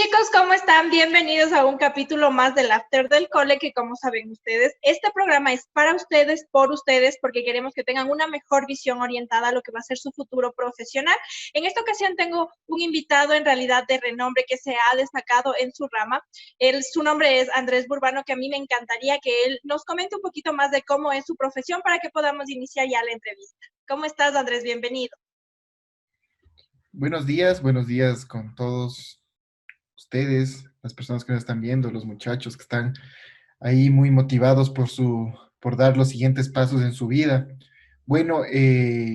Chicos, ¿cómo están? Bienvenidos a un capítulo más del After del Cole, que como saben ustedes, este programa es para ustedes, por ustedes, porque queremos que tengan una mejor visión orientada a lo que va a ser su futuro profesional. En esta ocasión tengo un invitado en realidad de renombre que se ha destacado en su rama. Su nombre es Andrés Burbano, que a mí me encantaría que él nos comente un poquito más de cómo es su profesión para que podamos iniciar ya la entrevista. ¿Cómo estás, Andrés? Bienvenido. Buenos días con todos ustedes, las personas que nos están viendo, los muchachos que están ahí muy motivados por dar los siguientes pasos en su vida. Bueno,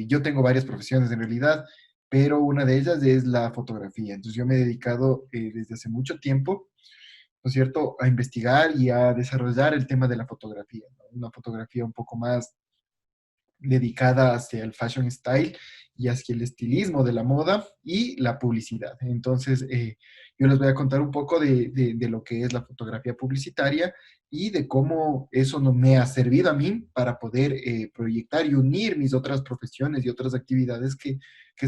yo tengo varias profesiones en realidad, pero una de ellas es la fotografía. Entonces yo me he dedicado desde hace mucho tiempo, ¿no es cierto?, a investigar y a desarrollar el tema de la fotografía, ¿no? Una fotografía un poco más dedicada hacia el fashion style y hacia el estilismo de la moda y la publicidad. Entonces, yo les voy a contar un poco de lo que es la fotografía publicitaria y de cómo eso no me ha servido a mí para poder proyectar y unir mis otras profesiones y otras actividades que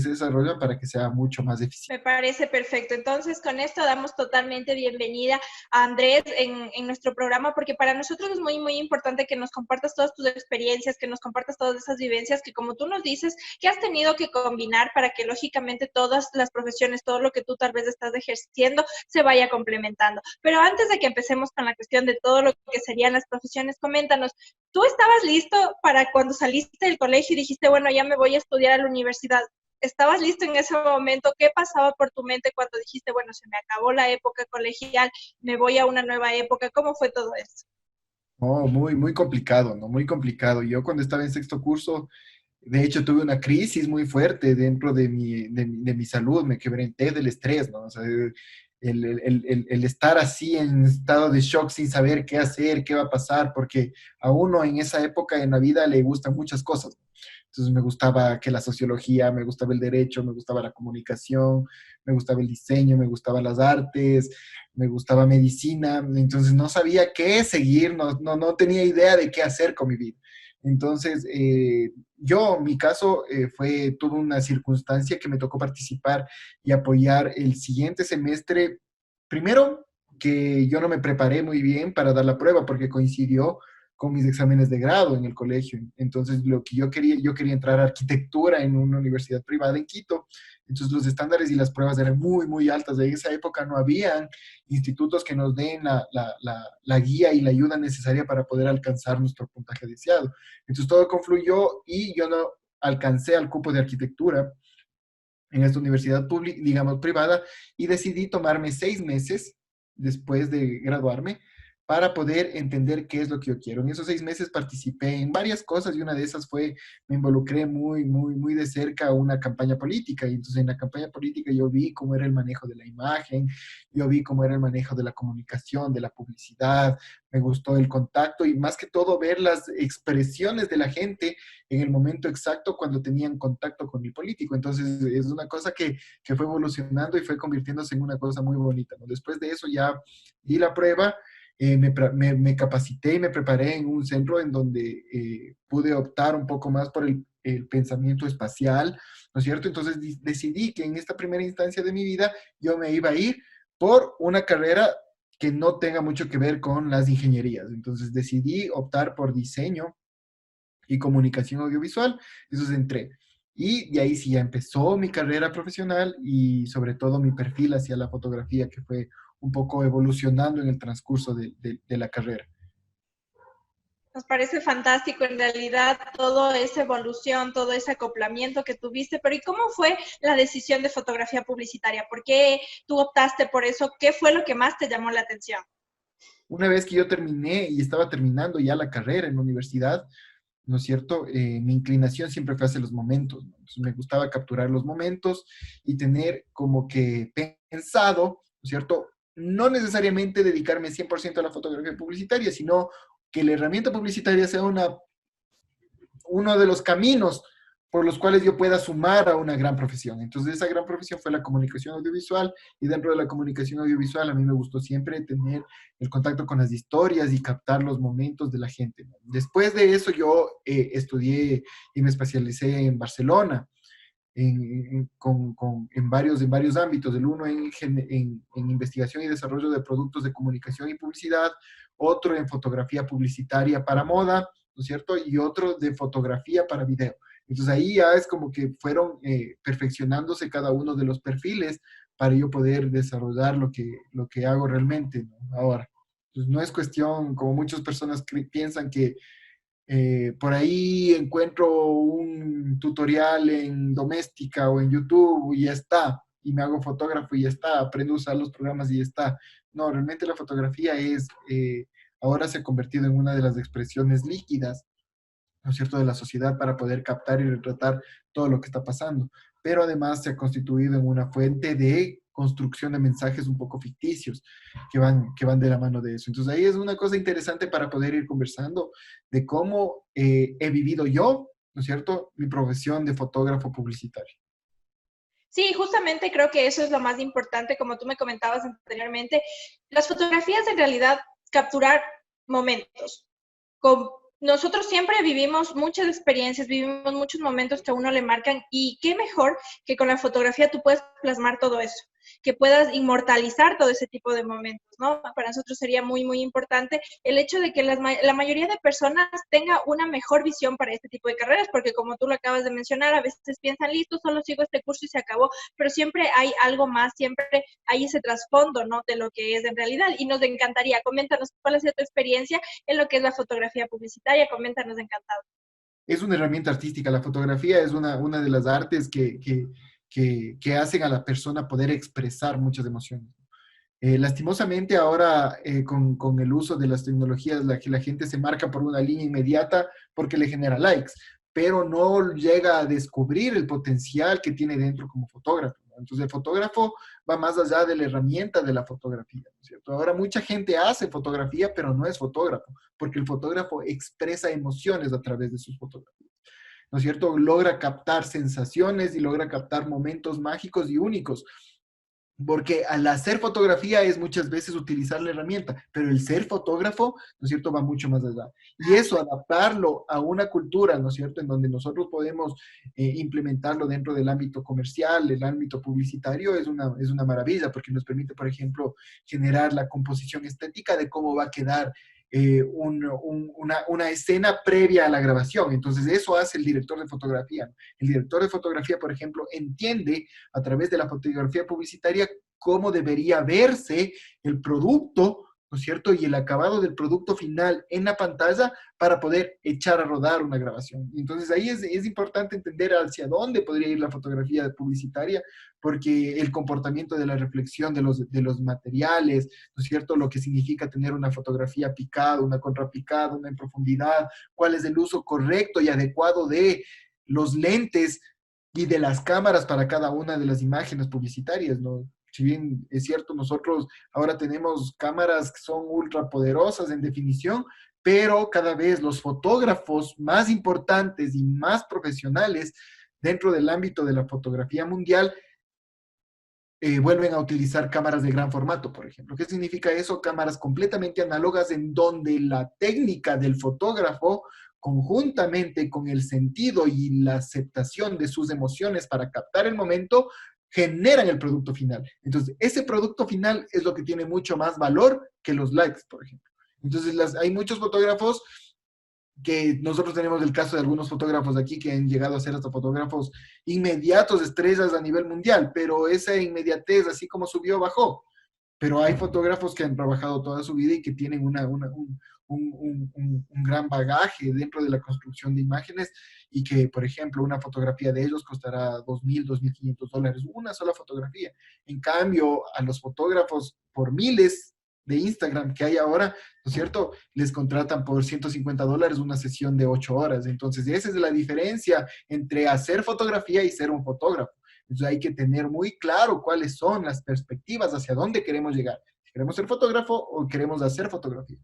se desarrollan para que sea mucho más eficiente. Me parece perfecto. Entonces, con esto damos totalmente bienvenida a Andrés en nuestro programa, porque para nosotros es muy, muy importante que nos compartas todas tus experiencias, que nos compartas todas esas vivencias que, como tú nos dices, que has tenido que combinar para que, lógicamente, todas las profesiones, todo lo que tú tal vez estás ejerciendo, se vaya complementando. Pero antes de que empecemos con la cuestión de todo lo que serían las profesiones, coméntanos, ¿tú estabas listo para cuando saliste del colegio y dijiste, bueno, ya me voy a estudiar a la universidad? ¿Estabas listo en ese momento? ¿Qué pasaba por tu mente cuando dijiste, bueno, se me acabó la época colegial, me voy a una nueva época? ¿Cómo fue todo eso? No, muy complicado, ¿no? Muy complicado. Yo cuando estaba en sexto curso, de hecho, tuve una crisis muy fuerte dentro de mi salud, me quebranté del estrés, ¿no? O sea, el estar así en estado de shock sin saber qué hacer, qué va a pasar, porque a uno en esa época en la vida le gustan muchas cosas, ¿no? Entonces me gustaba que la sociología, me gustaba el derecho, me gustaba la comunicación, me gustaba el diseño, me gustaban las artes, me gustaba medicina, entonces no sabía qué seguir, no tenía idea de qué hacer con mi vida. Entonces, mi caso tuve una circunstancia que me tocó participar y apoyar el siguiente semestre. Primero, que yo no me preparé muy bien para dar la prueba porque coincidió con mis exámenes de grado en el colegio. Entonces, lo que yo quería entrar a arquitectura en una universidad privada en Quito. Entonces, los estándares y las pruebas eran muy altas. En esa época no habían institutos que nos den la guía y la ayuda necesaria para poder alcanzar nuestro puntaje deseado. Entonces todo confluyó y yo no alcancé al cupo de arquitectura en esta universidad pública, digamos privada, y decidí tomarme 6 meses después de graduarme para poder entender qué es lo que yo quiero. En esos 6 meses participé en varias cosas y una de esas fue, me involucré muy de cerca a una campaña política. Y entonces en la campaña política yo vi cómo era el manejo de la imagen, yo vi cómo era el manejo de la comunicación, de la publicidad, me gustó el contacto y más que todo ver las expresiones de la gente en el momento exacto cuando tenían contacto con el político. Entonces es una cosa que fue evolucionando y fue convirtiéndose en una cosa muy bonita, ¿no? Después de eso ya di la prueba, me capacité y me preparé en un centro en donde pude optar un poco más por el pensamiento espacial, ¿no es cierto? Entonces decidí que en esta primera instancia de mi vida yo me iba a ir por una carrera que no tenga mucho que ver con las ingenierías. Entonces decidí optar por diseño y comunicación audiovisual, eso entré. Y de ahí sí ya empezó mi carrera profesional y sobre todo mi perfil hacia la fotografía, que fue un poco evolucionando en el transcurso de la carrera. Nos parece fantástico en realidad toda esa evolución, todo ese acoplamiento que tuviste, pero ¿y cómo fue la decisión de fotografía publicitaria? ¿Por qué tú optaste por eso? ¿Qué fue lo que más te llamó la atención? Una vez que yo terminé y estaba terminando ya la carrera en la universidad, ¿no es cierto? Mi inclinación siempre fue hacia los momentos, ¿no? Entonces me gustaba capturar los momentos y tener como que pensado, ¿no es cierto? No necesariamente dedicarme 100% a la fotografía publicitaria, sino que la herramienta publicitaria sea uno de los caminos por los cuales yo pueda sumar a una gran profesión. Entonces, esa gran profesión fue la comunicación audiovisual y dentro de la comunicación audiovisual a mí me gustó siempre tener el contacto con las historias y captar los momentos de la gente, ¿no? Después de eso yo estudié y me especialicé en Barcelona en varios ámbitos. El uno en investigación y desarrollo de productos de comunicación y publicidad, otro en fotografía publicitaria para moda, ¿no es cierto? Y otro de fotografía para video. Entonces ahí ya es como que fueron perfeccionándose cada uno de los perfiles para yo poder desarrollar lo que hago realmente, ¿no? Ahora. Entonces no es cuestión, como muchas personas piensan que por ahí encuentro un tutorial en doméstica o en YouTube y ya está, y me hago fotógrafo y ya está, aprendo a usar los programas y ya está. No, realmente la fotografía ahora se ha convertido en una de las expresiones líquidas, ¿no es cierto?, de la sociedad para poder captar y retratar todo lo que está pasando. Pero además se ha constituido en una fuente de construcción de mensajes un poco ficticios que van de la mano de eso. Entonces ahí es una cosa interesante para poder ir conversando de cómo he vivido yo, ¿no es cierto?, mi profesión de fotógrafo publicitario. Sí, justamente creo que eso es lo más importante, como tú me comentabas anteriormente. Las fotografías en realidad capturar momentos. Con, nosotros siempre vivimos muchas experiencias, vivimos muchos momentos que a uno le marcan y qué mejor que con la fotografía tú puedes plasmar todo eso, que puedas inmortalizar todo ese tipo de momentos, ¿no? Para nosotros sería muy, muy importante el hecho de que la mayoría de personas tenga una mejor visión para este tipo de carreras, porque como tú lo acabas de mencionar, a veces piensan, listo, solo sigo este curso y se acabó, pero siempre hay algo más, siempre hay ese trasfondo, ¿no? De lo que es en realidad y nos encantaría, coméntanos cuál ha sido tu experiencia en lo que es la fotografía publicitaria, coméntanos, encantado. Es una herramienta artística, la fotografía es una de las artes que hacen a la persona poder expresar muchas emociones. Lastimosamente ahora con el uso de las tecnologías la gente se marca por una línea inmediata porque le genera likes, pero no llega a descubrir el potencial que tiene dentro como fotógrafo, ¿no? Entonces el fotógrafo va más allá de la herramienta de la fotografía, ¿no es cierto? Ahora mucha gente hace fotografía, pero no es fotógrafo, porque el fotógrafo expresa emociones a través de sus fotografías, ¿no es cierto? Logra captar sensaciones y logra captar momentos mágicos y únicos. Porque al hacer fotografía es muchas veces utilizar la herramienta, pero el ser fotógrafo, ¿no es cierto?, va mucho más allá. Y eso, adaptarlo a una cultura, ¿no es cierto?, en donde nosotros podemos implementarlo dentro del ámbito comercial, el ámbito publicitario, es una maravilla, porque nos permite, por ejemplo, generar la composición estética de cómo va a quedar una escena previa a la grabación. Entonces, eso hace el director de fotografía. El director de fotografía, por ejemplo, entiende a través de la fotografía publicitaria cómo debería verse el producto, ¿no es cierto? Y el acabado del producto final en la pantalla para poder echar a rodar una grabación. Entonces ahí es importante entender hacia dónde podría ir la fotografía publicitaria, porque el comportamiento de la reflexión de los materiales, ¿no es cierto? Lo que significa tener una fotografía picada, una contrapicada, una en profundidad, cuál es el uso correcto y adecuado de los lentes y de las cámaras para cada una de las imágenes publicitarias, ¿no? Si bien es cierto, nosotros ahora tenemos cámaras que son ultra poderosas en definición, pero cada vez los fotógrafos más importantes y más profesionales dentro del ámbito de la fotografía mundial vuelven a utilizar cámaras de gran formato, por ejemplo. ¿Qué significa eso? Cámaras completamente análogas en donde la técnica del fotógrafo, conjuntamente con el sentido y la aceptación de sus emociones para captar el momento, generan el producto final. Entonces, ese producto final es lo que tiene mucho más valor que los likes, por ejemplo. Entonces, hay muchos fotógrafos que nosotros tenemos el caso de algunos fotógrafos aquí que han llegado a ser hasta fotógrafos inmediatos, estrellas a nivel mundial, pero esa inmediatez, así como subió, bajó. Pero hay fotógrafos que han trabajado toda su vida y que tienen un gran bagaje dentro de la construcción de imágenes y que, por ejemplo, una fotografía de ellos costará $2,000, $2,500, una sola fotografía. En cambio, a los fotógrafos por miles de Instagram que hay ahora, ¿no es cierto?, les contratan por $150 una sesión de 8 horas. Entonces, esa es la diferencia entre hacer fotografía y ser un fotógrafo. Entonces, hay que tener muy claro cuáles son las perspectivas, hacia dónde queremos llegar. Si queremos ser fotógrafo o queremos hacer fotografía.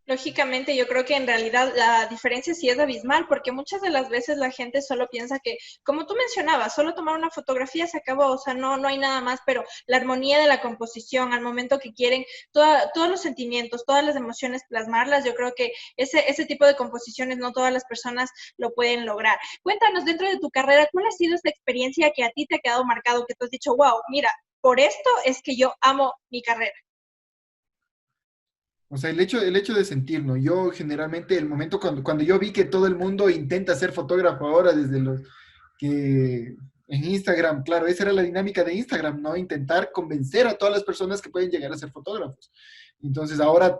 Lógicamente, yo creo que en realidad la diferencia sí es abismal, porque muchas de las veces la gente solo piensa que, como tú mencionabas, solo tomar una fotografía se acabó, o sea, no hay nada más, pero la armonía de la composición, al momento que quieren todos los sentimientos, todas las emociones plasmarlas, yo creo que ese tipo de composiciones no todas las personas lo pueden lograr. Cuéntanos, dentro de tu carrera, ¿cuál ha sido esta experiencia que a ti te ha quedado marcado, que tú has dicho, wow, mira, por esto es que yo amo mi carrera? O sea, el hecho de sentir, ¿no? Yo generalmente, el momento cuando yo vi que todo el mundo intenta ser fotógrafo ahora, desde los que en Instagram, claro, esa era la dinámica de Instagram, ¿no? Intentar convencer a todas las personas que pueden llegar a ser fotógrafos. Entonces ahora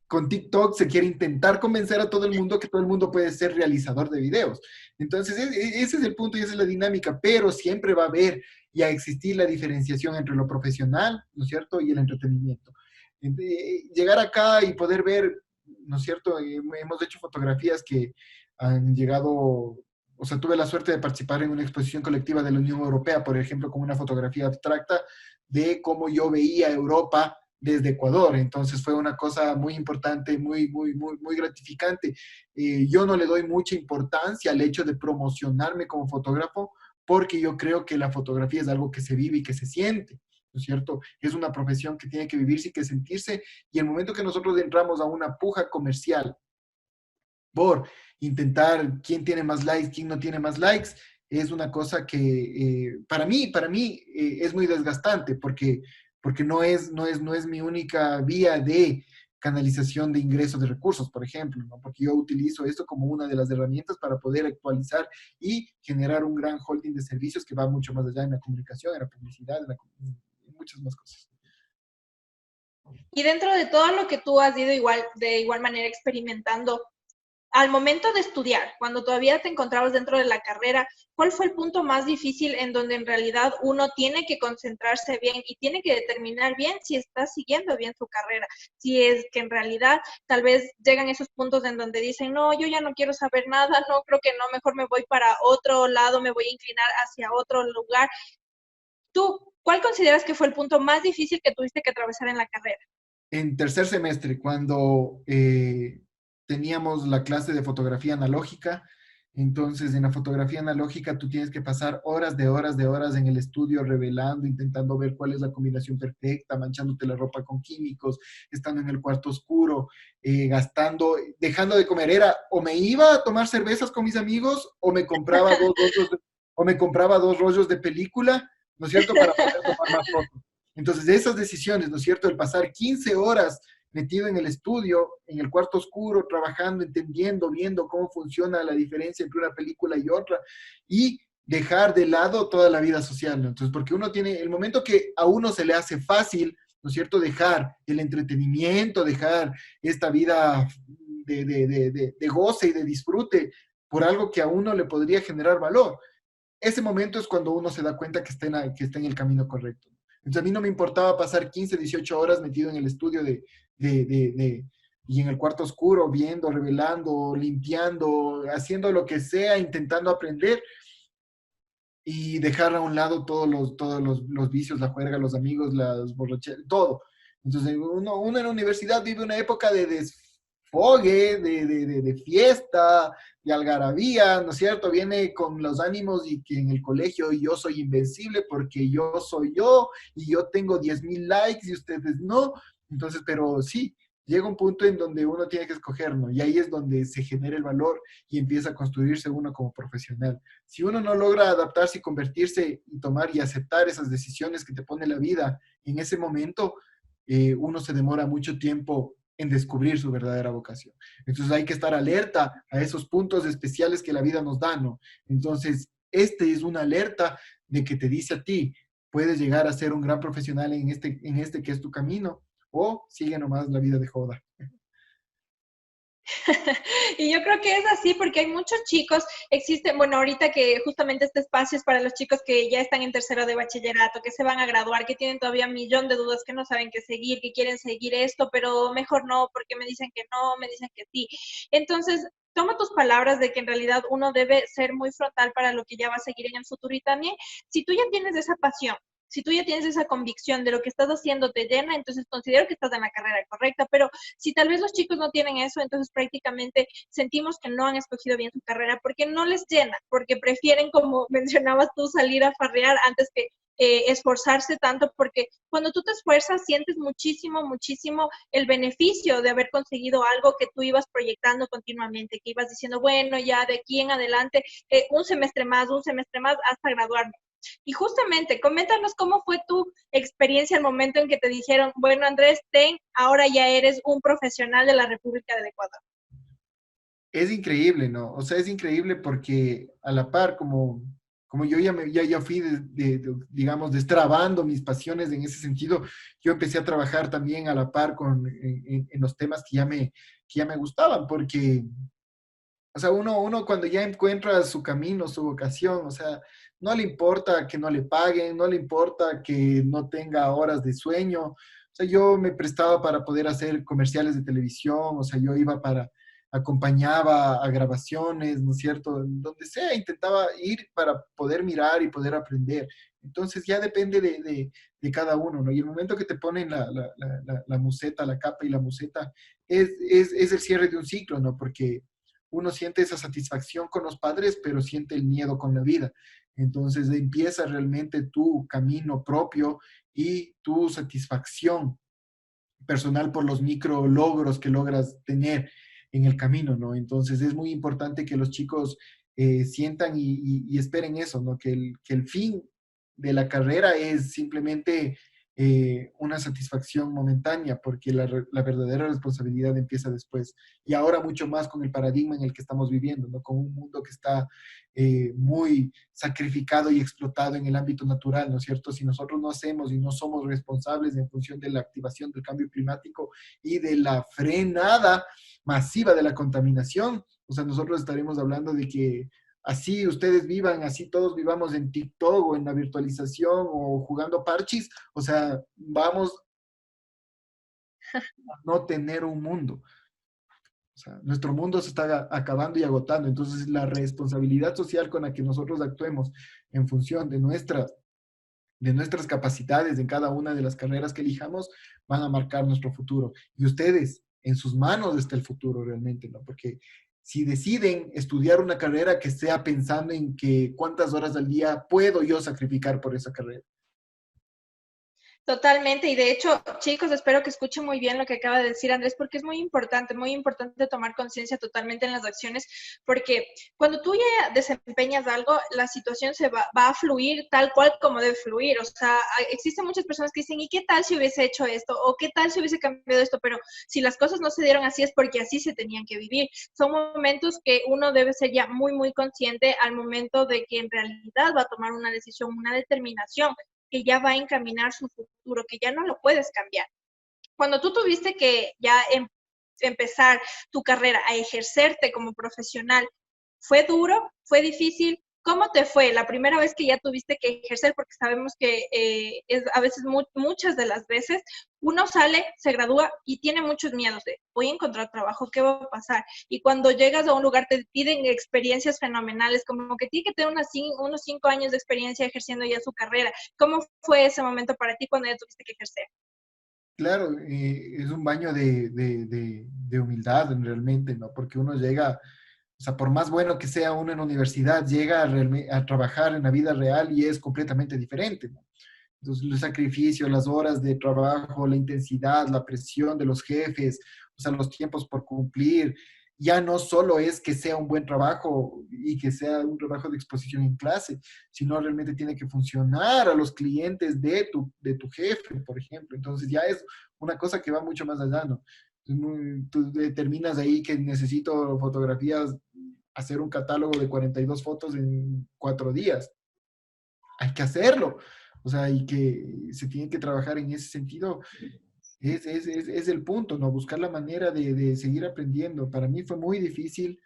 con TikTok se quiere intentar convencer a todo el mundo que todo el mundo puede ser realizador de videos. Entonces, ese es el punto y esa es la dinámica, pero siempre va a haber y a existir la diferenciación entre lo profesional, ¿no es cierto?, y el entretenimiento. Llegar acá y poder ver, ¿no es cierto?, hemos hecho fotografías que han llegado, o sea, tuve la suerte de participar en una exposición colectiva de la Unión Europea, por ejemplo, con una fotografía abstracta de cómo yo veía Europa desde Ecuador. Entonces fue una cosa muy importante, muy gratificante. Yo no le doy mucha importancia al hecho de promocionarme como fotógrafo porque yo creo que la fotografía es algo que se vive y que se siente, ¿no es cierto? Es una profesión que tiene que vivirse y que sentirse, y el momento que nosotros entramos a una puja comercial por intentar quién tiene más likes, quién no tiene más likes, es una cosa que para mí es muy desgastante porque no es mi única vía de canalización de ingresos de recursos, por ejemplo, ¿no? Porque yo utilizo esto como una de las herramientas para poder actualizar y generar un gran holding de servicios que va mucho más allá en la comunicación, en la publicidad, en muchas más cosas. Y dentro de todo lo que tú has ido de igual manera experimentando, al momento de estudiar, cuando todavía te encontrabas dentro de la carrera, ¿cuál fue el punto más difícil en donde en realidad uno tiene que concentrarse bien y tiene que determinar bien si está siguiendo bien su carrera? Si es que en realidad tal vez llegan esos puntos en donde dicen, no, yo ya no quiero saber nada, no, creo que no, mejor me voy para otro lado, me voy a inclinar hacia otro lugar. ¿Tú cuál consideras que fue el punto más difícil que tuviste que atravesar en la carrera? En tercer semestre, cuando teníamos la clase de fotografía analógica, entonces en la fotografía analógica tú tienes que pasar horas de horas de horas en el estudio revelando, intentando ver cuál es la combinación perfecta, manchándote la ropa con químicos, estando en el cuarto oscuro, gastando, dejando de comer. Era o me iba a tomar cervezas con mis amigos o me compraba o me compraba dos rollos de película, ¿no es cierto?, para poder tomar más fotos. Entonces, esas decisiones, ¿no es cierto? El pasar 15 horas metido en el estudio, en el cuarto oscuro, trabajando, entendiendo, viendo cómo funciona la diferencia entre una película y otra, y dejar de lado toda la vida social, ¿no? Entonces, porque uno tiene, el momento que a uno se le hace fácil, ¿no es cierto?, dejar el entretenimiento, dejar esta vida de goce y de disfrute por algo que a uno le podría generar valor. Ese momento es cuando uno se da cuenta que está en el camino correcto. Entonces a mí no me importaba pasar 15, 18 horas metido en el estudio y en el cuarto oscuro, viendo, revelando, limpiando, haciendo lo que sea, intentando aprender y dejar a un lado los vicios, la juerga, los amigos, las borracheras, todo. Entonces uno en la universidad vive una época de desfogue, de fiesta, de algarabía, ¿no es cierto? Viene con los ánimos y que en el colegio yo soy invencible porque yo soy yo y yo tengo 10,000 likes y ustedes no. Entonces, pero sí, llega un punto en donde uno tiene que escoger, ¿no? Y ahí es donde se genera el valor y empieza a construirse uno como profesional. Si uno no logra adaptarse y convertirse y tomar y aceptar esas decisiones que te pone la vida en ese momento, uno se demora mucho tiempo en descubrir su verdadera vocación. Entonces hay que estar alerta a esos puntos especiales que la vida nos da, ¿no? Entonces, este es una alerta de que te dice a ti, puedes llegar a ser un gran profesional en este que es tu camino, o sigue nomás la vida de joda. Y yo creo que es así porque hay muchos chicos, existen, bueno, ahorita que justamente este espacio es para los chicos que ya están en tercero de bachillerato, que se van a graduar, que tienen todavía un millón de dudas, que no saben qué seguir, que quieren seguir esto, pero mejor no, porque me dicen que no, me dicen que sí. Entonces, toma tus palabras de que en realidad uno debe ser muy frontal para lo que ya va a seguir en el futuro y también, si tú ya tienes esa pasión, Si tú ya tienes esa convicción de lo que estás haciendo te llena, entonces considero que estás en la carrera correcta, pero si tal vez los chicos no tienen eso, entonces prácticamente sentimos que no han escogido bien su carrera porque no les llena, porque prefieren, como mencionabas tú, salir a farrear antes que esforzarse tanto, porque cuando tú te esfuerzas sientes muchísimo, muchísimo el beneficio de haber conseguido algo que tú ibas proyectando continuamente, que ibas diciendo, bueno, ya de aquí en adelante, un semestre más hasta graduarme. Y justamente, coméntanos cómo fue tu experiencia al momento en que te dijeron, bueno, Andrés, ahora ya eres un profesional de la República del Ecuador. Es increíble, ¿no? O sea, es increíble porque a la par, como yo ya fui, digamos, destrabando mis pasiones en ese sentido, yo empecé a trabajar también a la par en los temas que ya me gustaban, porque, o sea, uno cuando ya encuentra su camino, su vocación, o sea, no le importa que no le paguen, no le importa que no tenga horas de sueño. O sea, yo me prestaba para poder hacer comerciales de televisión, o sea, yo iba acompañaba a grabaciones, ¿no es cierto? Donde sea, intentaba ir para poder mirar y poder aprender. Entonces ya depende de cada uno, ¿no? Y el momento que te ponen la museta, la capa y la museta, es el cierre de un ciclo, ¿no? Porque uno siente esa satisfacción con los padres, pero siente el miedo con la vida. Entonces empieza realmente tu camino propio y tu satisfacción personal por los micro logros que logras tener en el camino, ¿no? Entonces es muy importante que los chicos sientan y esperen eso, ¿no? Que el fin de la carrera es simplemente una satisfacción momentánea, porque la verdadera responsabilidad empieza después. Y ahora mucho más con el paradigma en el que estamos viviendo, ¿no? Con un mundo que está muy sacrificado y explotado en el ámbito natural, ¿no es cierto? Si nosotros no hacemos y no somos responsables en función de la activación del cambio climático y de la frenada masiva de la contaminación, o sea, nosotros estaremos hablando de que así ustedes vivan, así todos vivamos en TikTok o en la virtualización o jugando parchis, o sea, vamos a no tener un mundo. O sea, nuestro mundo se está acabando y agotando. Entonces, la responsabilidad social con la que nosotros actuemos en función de nuestras capacidades en cada una de las carreras que elijamos van a marcar nuestro futuro. Y ustedes, en sus manos está el futuro realmente, ¿no? Porque si deciden estudiar una carrera que sea pensando en que cuántas horas al día puedo yo sacrificar por esa carrera. Totalmente, y de hecho, chicos, espero que escuchen muy bien lo que acaba de decir Andrés, porque es muy importante tomar conciencia totalmente en las acciones, porque cuando tú ya desempeñas algo, la situación va a fluir tal cual como debe fluir. O sea, existen muchas personas que dicen, ¿y qué tal si hubiese hecho esto? ¿O qué tal si hubiese cambiado esto? Pero si las cosas no se dieron así es porque así se tenían que vivir. Son momentos que uno debe ser ya muy, muy consciente al momento de que en realidad va a tomar una decisión, una determinación que ya va a encaminar su futuro, que ya no lo puedes cambiar. Cuando tú tuviste que ya empezar tu carrera, a ejercerte como profesional, ¿fue duro? ¿Fue difícil? ¿Cómo te fue la primera vez que ya tuviste que ejercer? Porque sabemos que es a veces, muchas de las veces, uno sale, se gradúa y tiene muchos miedos de, voy a encontrar trabajo, ¿qué va a pasar? Y cuando llegas a un lugar te piden experiencias fenomenales, como que tiene que tener unos 5 años de experiencia ejerciendo ya su carrera. ¿Cómo fue ese momento para ti cuando ya tuviste que ejercer? Claro, es un baño de humildad realmente, ¿no? Porque uno llega, o sea, por más bueno que sea uno en la universidad, llega a trabajar en la vida real y es completamente diferente, ¿no? Entonces, los sacrificios, las horas de trabajo, la intensidad, la presión de los jefes, o sea, los tiempos por cumplir, ya no solo es que sea un buen trabajo y que sea un trabajo de exposición en clase, sino realmente tiene que funcionar a los clientes de tu jefe, por ejemplo. Entonces, ya es una cosa que va mucho más allá, ¿no? Tú determinas ahí que necesito fotografías, hacer un catálogo de 42 fotos en 4 días. Hay que hacerlo. O sea, y que se tiene que trabajar en ese sentido, es el punto, ¿no? Buscar la manera de seguir aprendiendo. Para mí fue muy difícil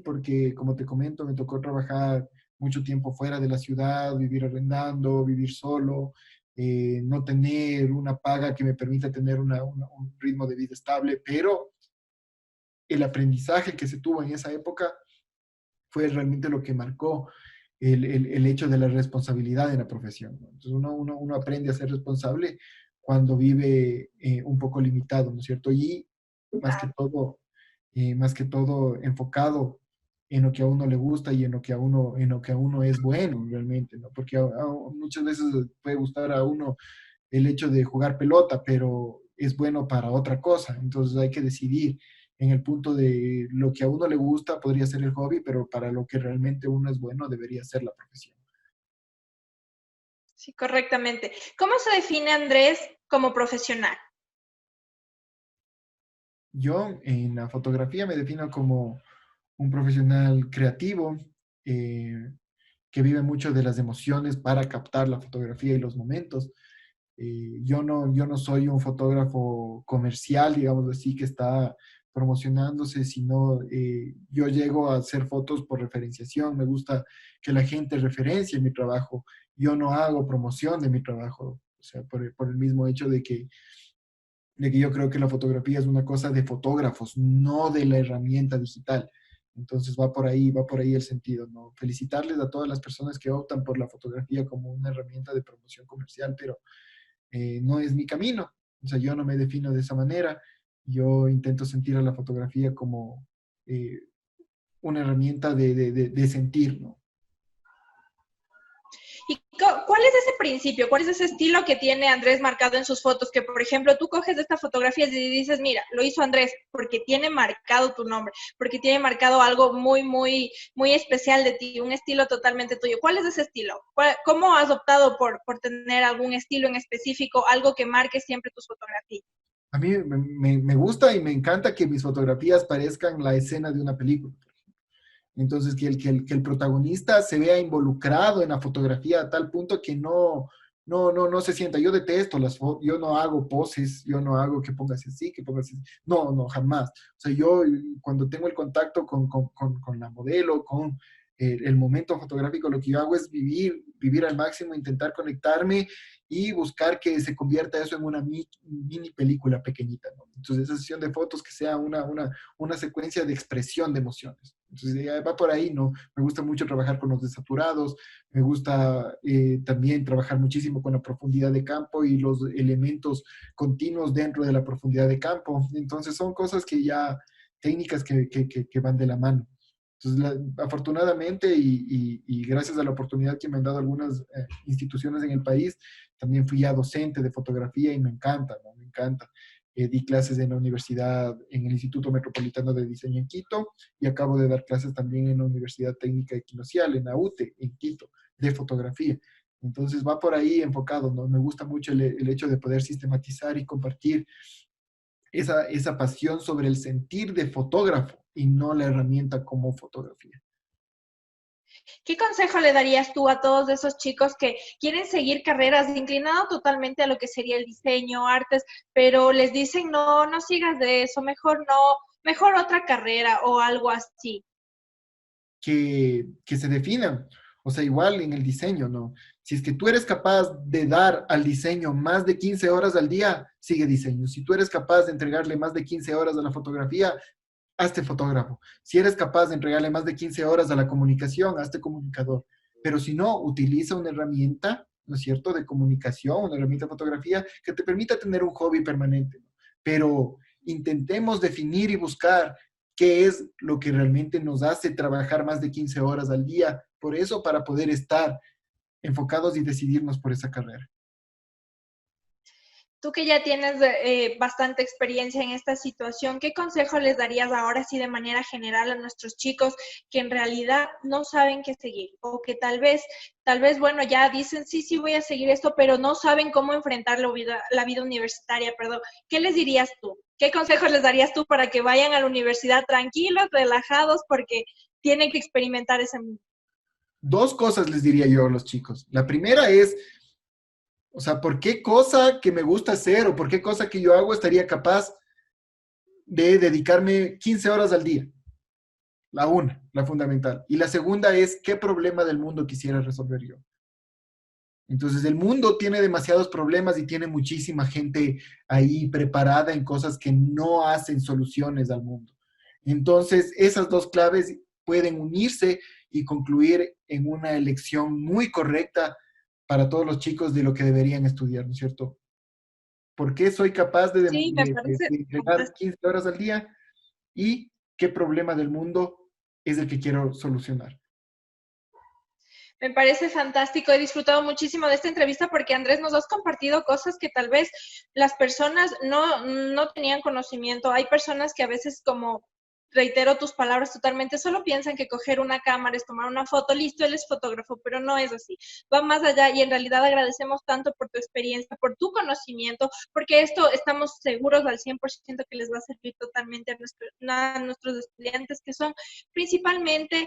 porque, como te comento, me tocó trabajar mucho tiempo fuera de la ciudad, vivir arrendando, vivir solo, no tener una paga que me permita tener un ritmo de vida estable, pero el aprendizaje que se tuvo en esa época fue realmente lo que marcó el hecho de la responsabilidad en la profesión, ¿no? Entonces uno aprende a ser responsable cuando vive un poco limitado, ¿no es cierto? Y más que todo, más que todo enfocado en lo que a uno le gusta y en lo que a uno es bueno realmente, ¿no? Porque muchas veces puede gustar a uno el hecho de jugar pelota, pero es bueno para otra cosa. Entonces hay que decidir en el punto de lo que a uno le gusta podría ser el hobby, pero para lo que realmente uno es bueno debería ser la profesión. Sí, correctamente. ¿Cómo se define Andrés como profesional? Yo en la fotografía me defino como un profesional creativo, eh, que vive mucho de las emociones para captar la fotografía y los momentos. Yo no soy un fotógrafo comercial, digamos así, que está promocionándose, sino yo llego a hacer fotos por referenciación. Me gusta que la gente referencie mi trabajo. Yo no hago promoción de mi trabajo, o sea, por el mismo hecho de que yo creo que la fotografía es una cosa de fotógrafos, no de la herramienta digital. Entonces va por ahí el sentido, ¿no? Felicitarles a todas las personas que optan por la fotografía como una herramienta de promoción comercial, pero no es mi camino. O sea, yo no me defino de esa manera. Yo intento sentir a la fotografía como eh, una herramienta de sentir, ¿no? ¿Y cuál es ese principio? ¿Cuál es ese estilo que tiene Andrés marcado en sus fotos? Que, por ejemplo, tú coges estas fotografías y dices, mira, lo hizo Andrés porque tiene marcado tu nombre, porque tiene marcado algo muy, muy, muy especial de ti, un estilo totalmente tuyo. ¿Cuál es ese estilo? ¿Cómo has optado por tener algún estilo en específico, algo que marque siempre tus fotografías? A mí me gusta y me encanta que mis fotografías parezcan la escena de una película. Entonces, que el protagonista se vea involucrado en la fotografía a tal punto que no se sienta. Yo detesto las fotos, yo no hago poses, yo no hago que pongas así, que pongas así. No, jamás. O sea, yo cuando tengo el contacto con la modelo, con el momento fotográfico, lo que yo hago es vivir al máximo, intentar conectarme y buscar que se convierta eso en una mini película pequeñita, ¿no? Entonces, esa sesión de fotos que sea una secuencia de expresión de emociones. Entonces, ya va por ahí, ¿no? Me gusta mucho trabajar con los desaturados, me gusta también trabajar muchísimo con la profundidad de campo y los elementos continuos dentro de la profundidad de campo. Entonces, son cosas que ya, técnicas que van de la mano. Entonces, afortunadamente y gracias a la oportunidad que me han dado algunas instituciones en el país, también fui ya docente de fotografía y me encanta, ¿no? Me encanta. Di clases en la universidad, en el Instituto Metropolitano de Diseño en Quito y acabo de dar clases también en la Universidad Técnica Equinocial, en la UTE, en Quito, de fotografía. Entonces va por ahí enfocado, ¿no? Me gusta mucho el hecho de poder sistematizar y compartir esa pasión sobre el sentir de fotógrafo y no la herramienta como fotografía. ¿Qué consejo le darías tú a todos esos chicos que quieren seguir carreras inclinado totalmente a lo que sería el diseño, artes, pero les dicen, no, no sigas de eso, mejor no, mejor otra carrera o algo así? Que se definan. O sea, igual en el diseño, ¿no? Si es que tú eres capaz de dar al diseño más de 15 horas al día, sigue diseño. Si tú eres capaz de entregarle más de 15 horas a la fotografía, hazte fotógrafo. Si eres capaz de entregarle más de 15 horas a la comunicación, hazte comunicador. Pero si no, utiliza una herramienta, ¿no es cierto?, de comunicación, una herramienta de fotografía que te permita tener un hobby permanente. Pero intentemos definir y buscar qué es lo que realmente nos hace trabajar más de 15 horas al día. Por eso, para poder estar enfocados y decidirnos por esa carrera. Tú que ya tienes bastante experiencia en esta situación, ¿qué consejo les darías ahora sí de manera general a nuestros chicos que en realidad no saben qué seguir? O que tal vez, bueno, ya dicen, sí, sí voy a seguir esto, pero no saben cómo enfrentar la vida universitaria, perdón. ¿Qué les dirías tú? ¿Qué consejos les darías tú para que vayan a la universidad tranquilos, relajados, porque tienen que experimentar ese mundo? Dos cosas les diría yo a los chicos. La primera es, o sea, ¿por qué cosa que me gusta hacer o por qué cosa que yo hago estaría capaz de dedicarme 15 horas al día? La una, la fundamental. Y la segunda es, ¿qué problema del mundo quisiera resolver yo? Entonces, el mundo tiene demasiados problemas y tiene muchísima gente ahí preparada en cosas que no hacen soluciones al mundo. Entonces, esas dos claves pueden unirse y concluir en una elección muy correcta para todos los chicos de lo que deberían estudiar, ¿no es cierto? ¿Por qué soy capaz Sí, me parece de entregar fantástico. 15 horas al día y qué problema del mundo es el que quiero solucionar? Me parece fantástico. He disfrutado muchísimo de esta entrevista porque, Andrés, nos has compartido cosas que tal vez las personas no tenían conocimiento. Hay personas que a veces, como reitero tus palabras totalmente, solo piensan que coger una cámara es tomar una foto, listo, él es fotógrafo, pero no es así. Va más allá y en realidad agradecemos tanto por tu experiencia, por tu conocimiento, porque esto estamos seguros al 100% que les va a servir totalmente a nuestros estudiantes, que son principalmente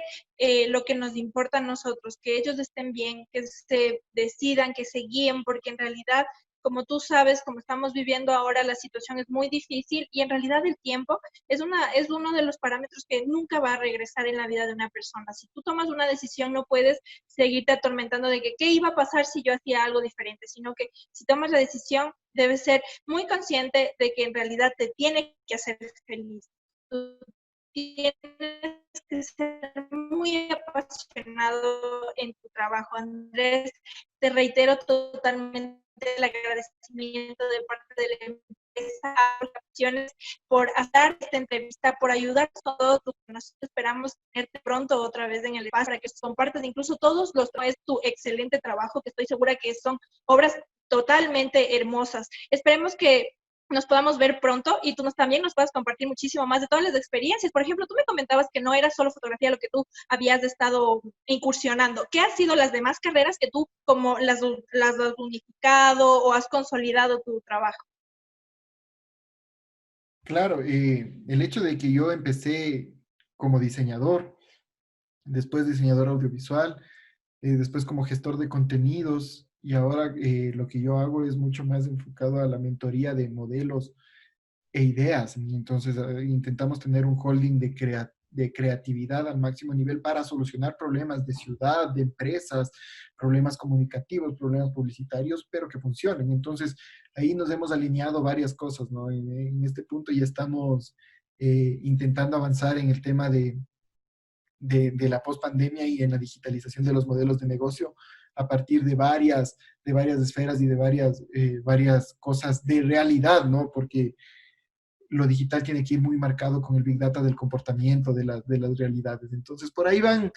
lo que nos importa a nosotros, que ellos estén bien, que se decidan, que se guíen, porque en realidad, como tú sabes, como estamos viviendo ahora, la situación es muy difícil y en realidad el tiempo es uno de los parámetros que nunca va a regresar en la vida de una persona. Si tú tomas una decisión, no puedes seguirte atormentando de que qué iba a pasar si yo hacía algo diferente, sino que si tomas la decisión, debes ser muy consciente de que en realidad te tiene que hacer feliz. Tú tienes que ser muy apasionado en tu trabajo, Andrés. Te reitero totalmente el agradecimiento de parte de la empresa Opciones por hacer esta entrevista, por ayudar a todos. Nosotros esperamos tenerte pronto otra vez en el espacio para que compartas incluso todos los es tu excelente trabajo, que estoy segura que son obras totalmente hermosas. Esperemos que nos podamos ver pronto y tú también nos puedas compartir muchísimo más de todas las experiencias. Por ejemplo, tú me comentabas que no era solo fotografía lo que tú habías estado incursionando. ¿Qué han sido las demás carreras que tú como las has unificado o has consolidado tu trabajo? Claro, el hecho de que yo empecé como diseñador, después diseñador audiovisual, después como gestor de contenidos y ahora lo que yo hago es mucho más enfocado a la mentoría de modelos e ideas. Entonces, intentamos tener un holding de creatividad al máximo nivel para solucionar problemas de ciudad, de empresas, problemas comunicativos, problemas publicitarios, pero que funcionen. Entonces, ahí nos hemos alineado varias cosas, ¿no? En este punto ya estamos intentando avanzar en el tema de la pospandemia y en la digitalización de los modelos de negocio a partir de varias esferas y de varias cosas de realidad, ¿no? Porque lo digital tiene que ir muy marcado con el Big Data del comportamiento de las realidades. Entonces, por ahí van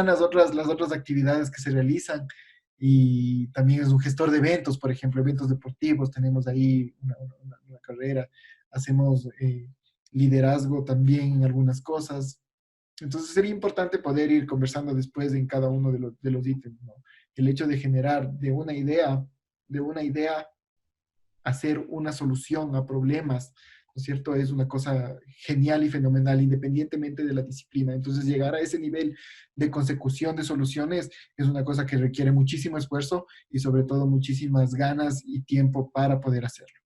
las otras actividades que se realizan y también es un gestor de eventos, por ejemplo, eventos deportivos, tenemos ahí una carrera, hacemos liderazgo también en algunas cosas. Entonces sería importante poder ir conversando después en cada uno de los ítems, ¿no? El hecho de generar de una idea hacer una solución a problemas, ¿no es cierto? Es una cosa genial y fenomenal, independientemente de la disciplina. Entonces, llegar a ese nivel de consecución de soluciones es una cosa que requiere muchísimo esfuerzo y sobre todo muchísimas ganas y tiempo para poder hacerlo.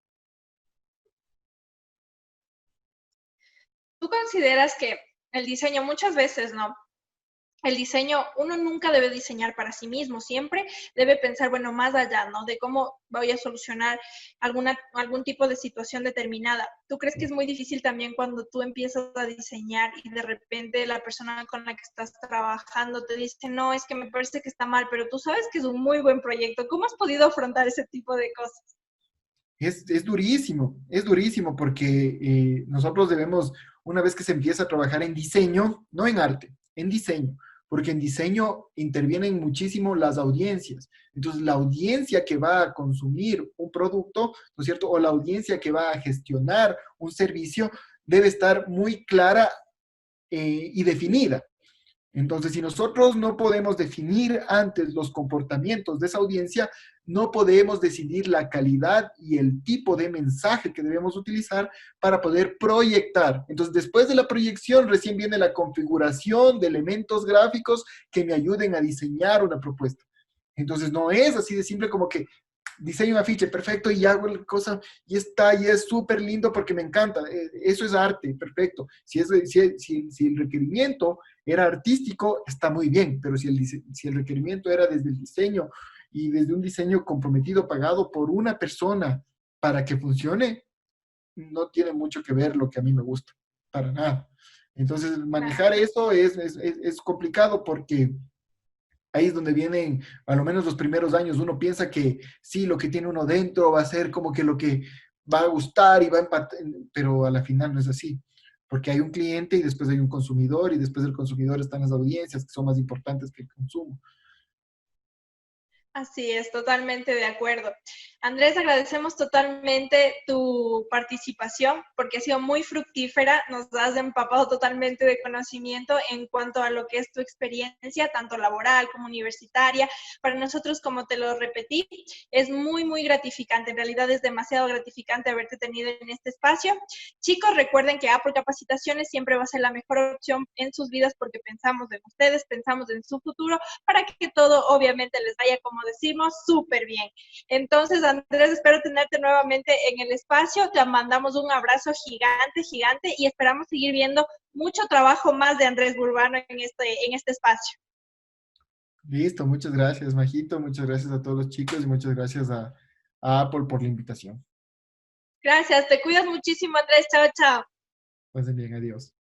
¿Tú consideras que el diseño muchas veces, no? El diseño, uno nunca debe diseñar para sí mismo, siempre debe pensar, bueno, más allá, ¿no? De cómo voy a solucionar algún tipo de situación determinada. ¿Tú crees que es muy difícil también cuando tú empiezas a diseñar y de repente la persona con la que estás trabajando te dice, no, es que me parece que está mal, pero tú sabes que es un muy buen proyecto? ¿Cómo has podido afrontar ese tipo de cosas? Es durísimo porque nosotros debemos, una vez que se empieza a trabajar en diseño, no en arte, en diseño, porque en diseño intervienen muchísimo las audiencias. Entonces, la audiencia que va a consumir un producto, ¿no es cierto? O la audiencia que va a gestionar un servicio debe estar muy clara y definida. Entonces, si nosotros no podemos definir antes los comportamientos de esa audiencia, no podemos decidir la calidad y el tipo de mensaje que debemos utilizar para poder proyectar. Entonces, después de la proyección, recién viene la configuración de elementos gráficos que me ayuden a diseñar una propuesta. Entonces, no es así de simple como que diseño un afiche, perfecto, y hago la cosa, y está, y es súper lindo porque me encanta. Eso es arte, perfecto. Si el requerimiento era artístico, está muy bien, pero si el requerimiento era desde el diseño y desde un diseño comprometido, pagado por una persona para que funcione, no tiene mucho que ver lo que a mí me gusta, para nada. Entonces, Claro. manejar eso es complicado porque ahí es donde vienen, a lo menos los primeros años, uno piensa que sí, lo que tiene uno dentro va a ser como que lo que va a gustar y va a empatar, pero a la final no es así, porque hay un cliente y después hay un consumidor y después del consumidor están las audiencias que son más importantes que el consumo. Así es, totalmente de acuerdo. Andrés, agradecemos totalmente tu participación porque ha sido muy fructífera, nos has empapado totalmente de conocimiento en cuanto a lo que es tu experiencia, tanto laboral como universitaria. Para nosotros, como te lo repetí, es muy, muy gratificante. En realidad es demasiado gratificante haberte tenido en este espacio. Chicos, recuerden que Apple Capacitaciones siempre va a ser la mejor opción en sus vidas porque pensamos en ustedes, pensamos en su futuro para que todo obviamente les vaya, como decimos, súper bien. Entonces, Andrés, espero tenerte nuevamente en el espacio. Te mandamos un abrazo gigante, gigante y esperamos seguir viendo mucho trabajo más de Andrés Burbano en este espacio. Listo, muchas gracias, Majito, muchas gracias a todos los chicos y muchas gracias a Apple por la invitación. Gracias, te cuidas muchísimo, Andrés. Chao, chao. Pasen bien, adiós.